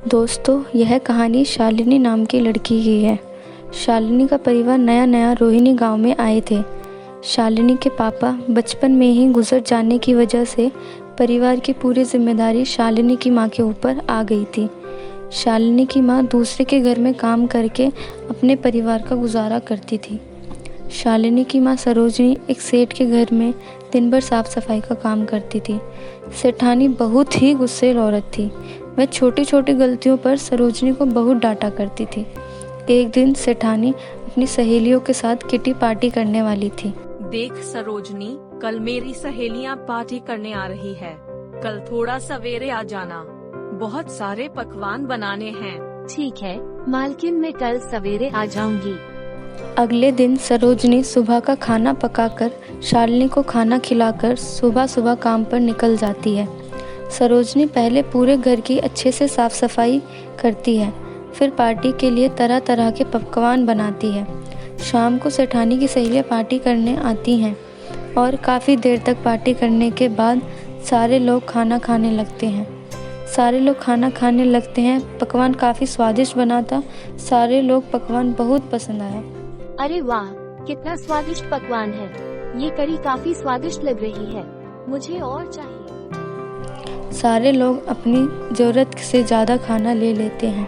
दोस्तों, यह कहानी शालिनी नाम की लड़की की है। शालिनी का परिवार नया नया रोहिणी गांव में आए थे। शालिनी के पापा बचपन में ही गुजर जाने की वजह से परिवार की पूरी जिम्मेदारी शालिनी की माँ के ऊपर आ गई थी। शालिनी की माँ दूसरे के घर में काम करके अपने परिवार का गुजारा करती थी। शालिनी की माँ सरोजनी एक सेठ के घर में दिन भर साफ सफाई का काम करती थी। सेठानी बहुत ही गुस्सैल औरत थी। वह छोटी छोटी गलतियों पर सरोजनी को बहुत डांटा करती थी। एक दिन सेठानी अपनी सहेलियों के साथ किटी पार्टी करने वाली थी। देख सरोजनी, कल मेरी सहेलियां पार्टी करने आ रही है। कल थोड़ा सवेरे आ जाना, बहुत सारे पकवान बनाने हैं। ठीक है मालकिन, मैं कल सवेरे आ जाऊंगी। अगले दिन सरोजनी सुबह का खाना पकाकर शालिनी को खाना खिलाकर सुबह सुबह काम पर निकल जाती है। सरोजनी पहले पूरे घर की अच्छे से साफ सफाई करती है, फिर पार्टी के लिए तरह तरह के पकवान बनाती है। शाम को सेठानी की सहेलियां पार्टी करने आती हैं और काफ़ी देर तक पार्टी करने के बाद सारे लोग खाना खाने लगते हैं। पकवान काफ़ी स्वादिष्ट बना था। सारे लोग पकवान बहुत पसंद आया। अरे वाह, कितना स्वादिष्ट पकवान है। ये कढ़ी काफी स्वादिष्ट लग रही है, मुझे और चाहिए। सारे लोग अपनी ज़रूरत से ज़्यादा खाना ले लेते हैं,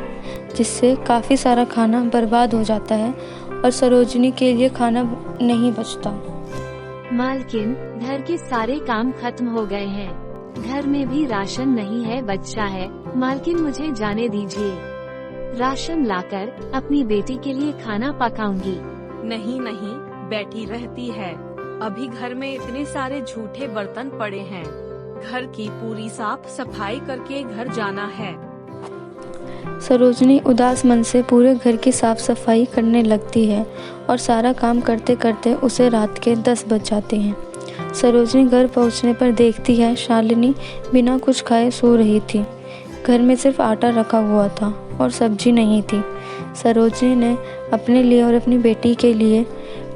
जिससे काफ़ी सारा खाना बर्बाद हो जाता है और सरोजनी के लिए खाना नहीं बचता। मालकिन, घर के सारे काम खत्म हो गए हैं। घर में भी राशन नहीं है, बच्चा है। मालकिन, मुझे जाने दीजिए। राशन लाकर अपनी बेटी के लिए खाना पकाऊंगी। नहीं नहीं, बैठी रहती है। अभी घर में इतने सारे झूठे बर्तन पड़े हैं। घर की पूरी साफ सफाई करके घर जाना है। सरोजनी उदास मन से पूरे घर की साफ सफाई करने लगती है और सारा काम करते करते उसे रात के 10 बज जाते हैं। सरोजनी घर पहुंचने पर देखती है शालिनी बिना कुछ खाए सो रही थी। घर में सिर्फ आटा रखा हुआ था और सब्जी नहीं थी। सरोजनी ने अपने लिए और अपनी बेटी के लिए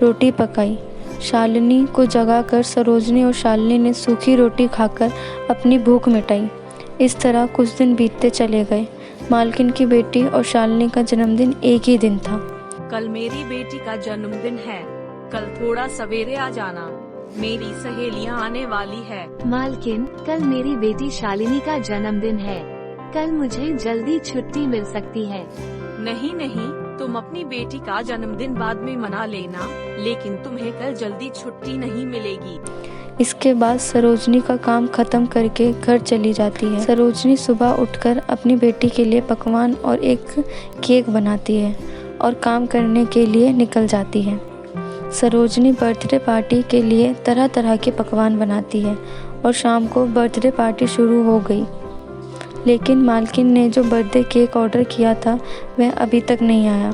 रोटी पकाई। शालिनी को जगाकर सरोजनी और शालिनी ने सूखी रोटी खाकर अपनी भूख मिटाई। इस तरह कुछ दिन बीतते चले गए। मालकिन की बेटी और शालिनी का जन्मदिन एक ही दिन था। कल मेरी बेटी का जन्मदिन है। कल थोड़ा सवेरे आ जाना, मेरी सहेलियां आने वाली है। मालकिन, कल मेरी बेटी शालिनी का जन्मदिन है। कल मुझे जल्दी छुट्टी मिल सकती है। नहीं नहीं, तुम अपनी बेटी का जन्मदिन बाद में मना लेना, लेकिन तुम्हें कल जल्दी छुट्टी नहीं मिलेगी। इसके बाद सरोजनी का काम खत्म करके घर चली जाती है। सरोजनी सुबह उठकर अपनी बेटी के लिए पकवान और एक केक बनाती है और काम करने के लिए निकल जाती है। सरोजनी बर्थडे पार्टी के लिए तरह तरह के पकवान बनाती है और शाम को बर्थडे पार्टी शुरू हो गई। लेकिन मालकिन ने जो बर्थडे केक ऑर्डर किया था वह अभी तक नहीं आया।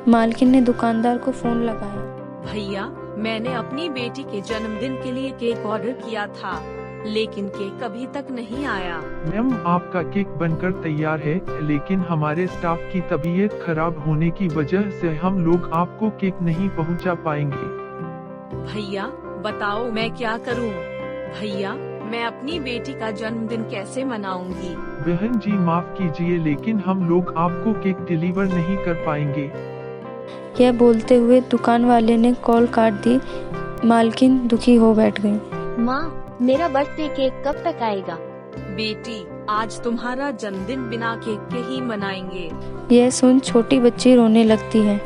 मालकिन ने दुकानदार को फ़ोन लगाया। भैया, मैंने अपनी बेटी के जन्मदिन के लिए केक ऑर्डर किया था, लेकिन केक अभी तक नहीं आया। मैम, आपका केक बनकर तैयार है, लेकिन हमारे स्टाफ की तबीयत खराब होने की वजह से हम लोग आपको केक नहीं पहुंचा पाएंगे। भैया बताओ मैं क्या करूं? भैया, मैं अपनी बेटी का जन्मदिन कैसे मनाऊंगी? बहन जी, माफ कीजिए, लेकिन हम लोग आपको केक डिलीवर नहीं कर पाएंगे। यह बोलते हुए दुकान वाले ने कॉल काट दी। मालकिन दुखी हो बैठ गई। माँ, मेरा बर्थडे केक कब तक आएगा? बेटी, आज तुम्हारा जन्मदिन बिना केक के ही मनाएंगे। यह सुन छोटी बच्ची रोने लगती है।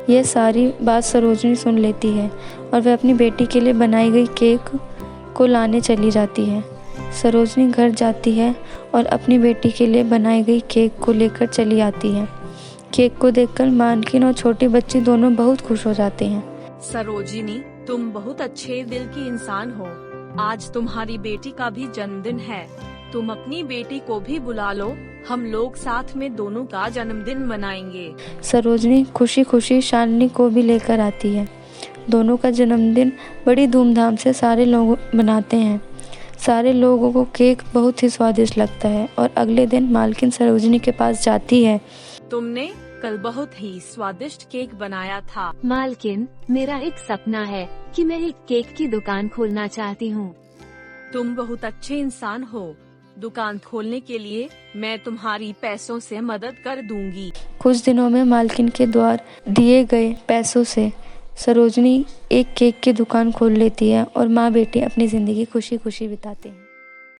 यह सारी बात सरोजनी सुन लेती है और वह अपनी बेटी के लिए बनाई गई केक को लाने चली जाती है। सरोजनी घर जाती है और अपनी बेटी के लिए बनाई गई केक को लेकर चली आती है। केक को देखकर मालकिन और छोटी बच्ची दोनों बहुत खुश हो जाते हैं। सरोजिनी, तुम बहुत अच्छे दिल की इंसान हो। आज तुम्हारी बेटी का भी जन्मदिन है। तुम अपनी बेटी को भी बुला लो, हम लोग साथ में दोनों का जन्मदिन मनाएंगे। सरोजनी खुशी खुशी शालिनी को भी लेकर आती है। दोनों का जन्मदिन बड़ी धूमधाम से सारे लोग मनाते हैं। सारे लोगों को केक बहुत ही स्वादिष्ट लगता है और अगले दिन मालकिन सरोजनी के पास जाती है। तुमने कल बहुत ही स्वादिष्ट केक बनाया था। मालकिन, मेरा एक सपना है कि मैं एक केक की दुकान खोलना चाहती हूँ। तुम बहुत अच्छे इंसान हो। दुकान खोलने के लिए मैं तुम्हारी पैसों से मदद कर दूंगी। कुछ दिनों में मालकिन के द्वारा दिए गए पैसों से सरोजनी एक केक की दुकान खोल लेती है और माँ बेटी अपनी जिंदगी खुशी खुशी बिताते हैं।